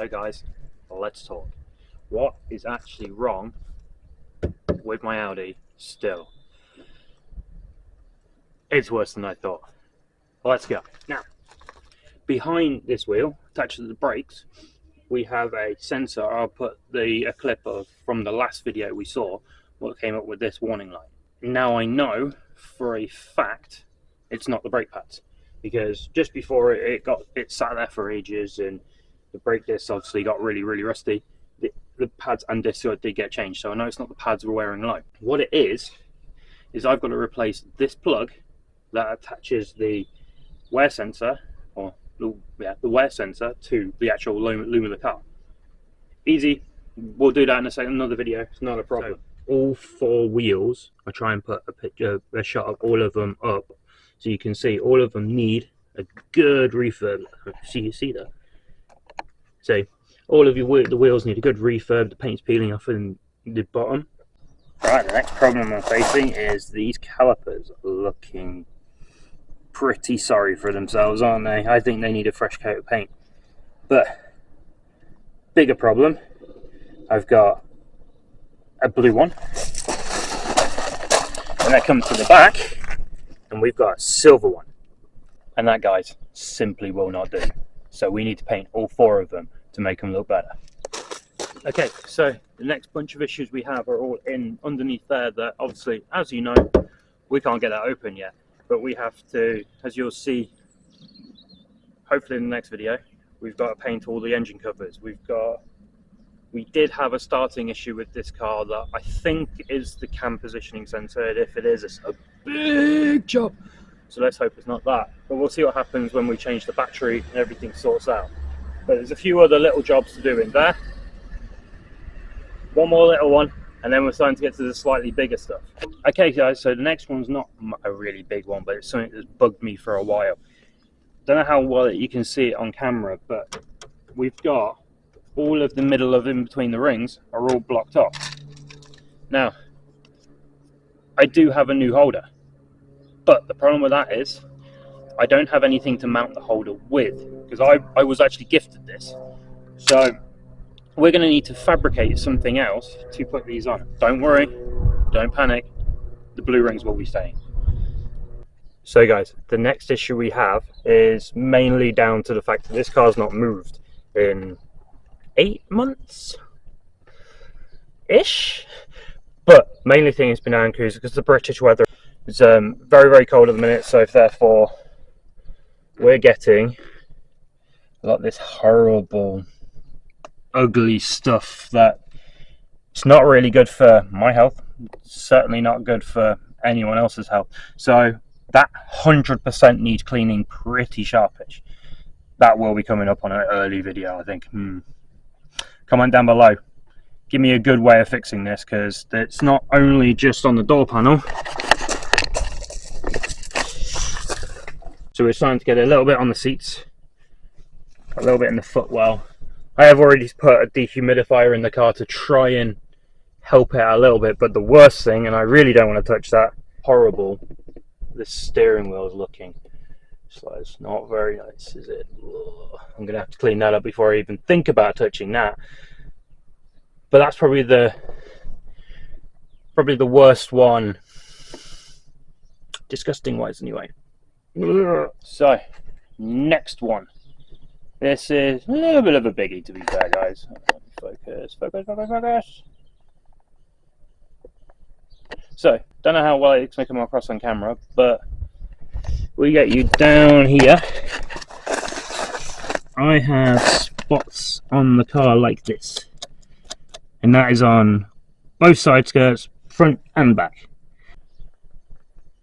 So guys, let's talk. What is actually wrong with my Audi still? It's worse than I thought. Let's go. Now, behind this wheel, attached to the brakes, we have a sensor. I'll put a clip of from the last video we saw what came up with this warning light. Now I know for a fact it's not the brake pads, because just before it sat there for ages and the brake discs obviously got really rusty. The pads and discs did get changed, so I know it's not the pads we're wearing low. What it is I've got to replace this plug that attaches the wear sensor, or the wear sensor, to the actual loom of the car. Easy. We'll do that in another video. It's not a problem. So, all four wheels, I try and put a shot of all of them up so you can see all of them need a good refurb. You see that? So all of the wheels need a good refurb. The paint's peeling off in the bottom. Right, the next problem I'm facing is these calipers are looking pretty sorry for themselves, aren't they? I think they need a fresh coat of paint. But bigger problem, I've got a blue one, and I come to the back and we've got a silver one, and that, guys, simply will not do. So we need to paint all four of them to make them look better. Okay, so the next bunch of issues we have are all underneath there that obviously, as you know, we can't get that open yet, but we have to, as you'll see hopefully in the next video, we've got to paint all the engine covers. We did have a starting issue with this car that I think is the cam positioning sensor. If it is, it's a big job, so let's hope it's not that, but we'll see what happens when we change the battery and everything sorts out. But there's a few other little jobs to do in there. One more little one, and then we're starting to get to the slightly bigger stuff. Okay guys, so the next one's not a really big one, but it's something that's bugged me for a while. Don't know how well you can see it on camera, but we've got all of the middle of in between the rings are all blocked off. Now, I do have a new holder, but the problem with that is I don't have anything to mount the holder with, because I was actually gifted this. So we're going to need to fabricate something else to put these on. Don't worry, don't panic, the blue rings will be staying. So guys, the next issue we have is mainly down to the fact that this car's not moved in 8 months ish, but mainly thing has been down because the British weather is very cold at the minute, so therefore we're getting a lot of this horrible ugly stuff that it's not really good for my health, certainly not good for anyone else's health. So that 100% needs cleaning pretty sharpish. That will be coming up on an early video, I think. Comment down below, give me a good way of fixing this, because it's not only just on the door panel. So we're starting to get a little bit on the seats, a little bit in the footwell. I have already put a dehumidifier in the car to try and help it out a little bit, but the worst thing, and I really don't want to touch that, horrible, this steering wheel is looking. So it's not very nice, is it? Ugh. I'm gonna have to clean that up before I even think about touching that. But that's probably the worst one, disgusting wise anyway. Ugh. So next one. This is a little bit of a biggie, to be fair, guys. Focus. So don't know how well it's going to come across on camera, but we get you down here. I have spots on the car like this, and that is on both side skirts, front and back.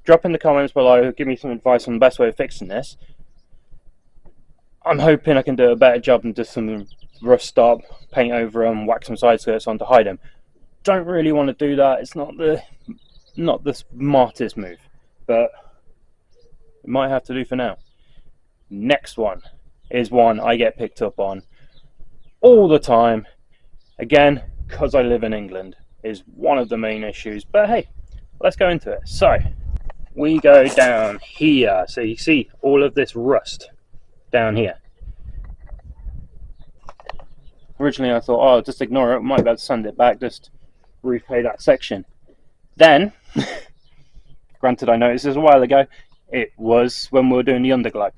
Drop in the comments below, give me some advice on the best way of fixing this. I'm hoping I can do a better job and do some rust stop, paint over them, whack some side skirts on to hide them. Don't really want to do that. It's not the smartest move, but it might have to do for now. Next one is one I get picked up on all the time. Again, because I live in England, is one of the main issues. But hey, let's go into it. So we go down here. So you see all of this rust down here. Originally I thought, oh, just ignore it, might be able to sand it back, just repay that section. Then, granted I noticed this a while ago, it was when we were doing the underglow.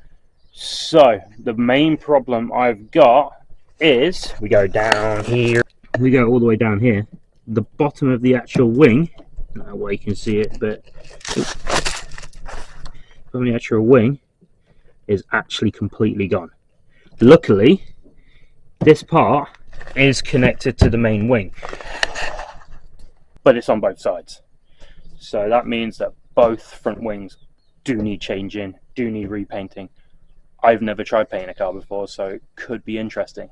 So, the main problem I've got is, we go down here, we go all the way down here, the bottom of the actual wing, no way you can see it, but from the actual wing is actually completely gone. Luckily, this part is connected to the main wing, but it's on both sides. So that means that both front wings do need changing, do need repainting. I've never tried painting a car before, so it could be interesting.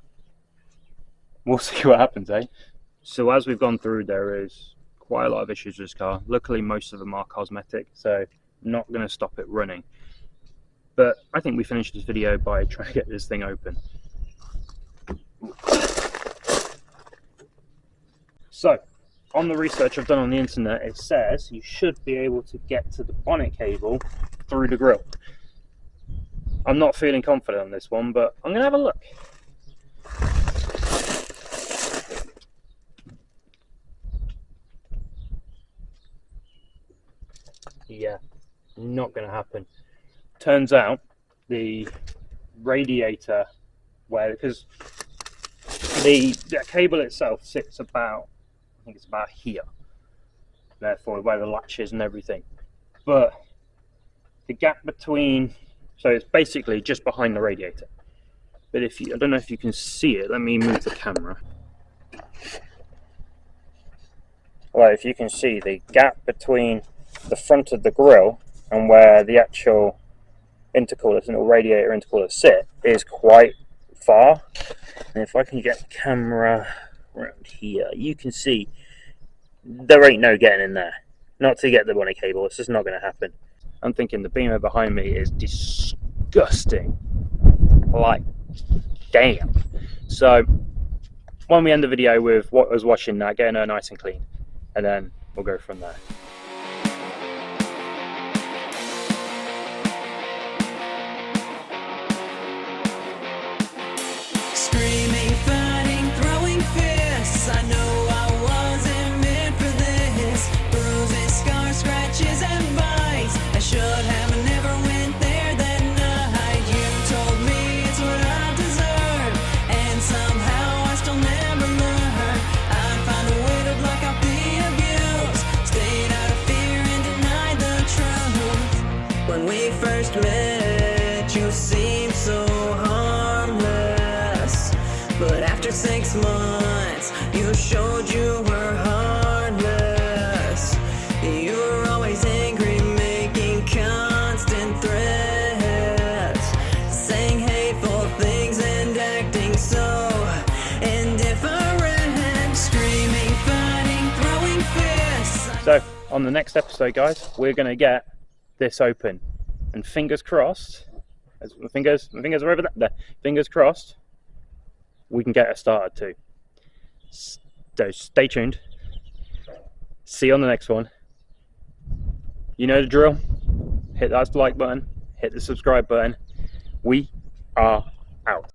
We'll see what happens, eh? So as we've gone through, there is quite a lot of issues with this car. Luckily, most of them are cosmetic, so not going to stop it running. But I think we finished this video by trying to get this thing open. So, on the research I've done on the internet, it says you should be able to get to the bonnet cable through the grille. I'm not feeling confident on this one, but I'm going to have a look. Yeah, not going to happen. Turns out the radiator, because the cable itself sits about, I think it's about here, therefore where the latch is and everything, but the gap between, so it's basically just behind the radiator, but if you, I don't know if you can see it, let me move the camera. Well, if you can see the gap between the front of the grille and where the actual intercooler, little radiator intercooler sit, is quite far. And if I can get the camera around here, you can see there ain't no getting in there. Not to get the bonnet cable, it's just not going to happen. I'm thinking the beamer behind me is disgusting. Like, damn. So, when we end the video with what was watching that, getting her nice and clean, and then we'll go from there. Screaming, fighting, throwing fists. I know I wasn't meant for this. Bruises, scars, scratches, and bites. I should have never went there that night. You told me it's what I deserve, and somehow I still never learned. I'd find a way to block out the abuse. Stayed out of fear and denied the truth. When we first met, you seemed so harmless. But after 6 months, you showed you were heartless. You were always angry, making constant threats, saying hateful things and acting so indifferent. Screaming, fighting, throwing fists. So, on the next episode, guys, we're going to get this open. And fingers crossed, as my fingers are over there, fingers crossed, we can get it started too. So stay tuned. See you on the next one. You know the drill. Hit that like button, hit the subscribe button. We are out.